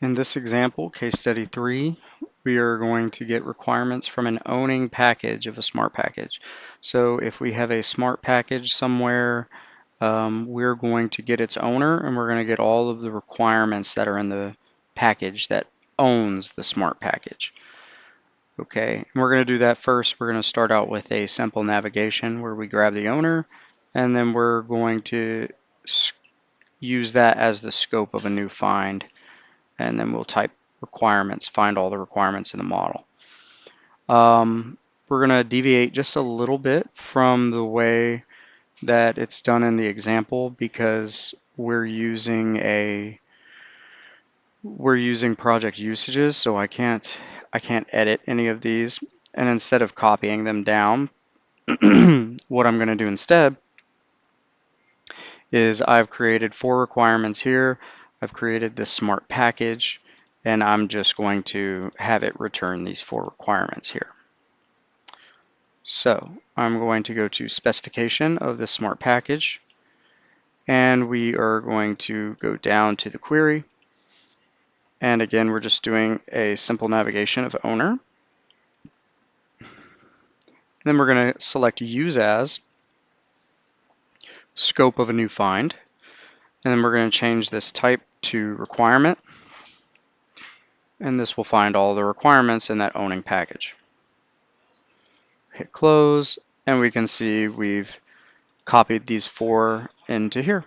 In this example, case study 3, we are going to get requirements from an owning package of a smart package. So if we have a smart package somewhere, we're going to get its owner, and we're going to get all of the requirements that are in the package that owns the smart package. Okay, and we're going to do that first. We're going to start out with a simple navigation where we grab the owner, and then we're going to use that as the scope of a new find, and then we'll type requirements, find all the requirements in the model. We're going to deviate just a little bit from the way that it's done in the example because we're using project usages, so I can't edit any of these. And instead of copying them down, what I'm going to do instead is I've created 4 requirements here. I've created this smart package, and I'm just going to have it return these 4 requirements here. So I'm going to go to specification of the smart package, and we are going to go down to the query. And again, we're just doing a simple navigation of owner. Then we're going to select use as, scope of a new find, and then we're going to change this type to requirement, and this will find all the requirements in that owning package. Hit close, and we can see we've copied these 4 into here.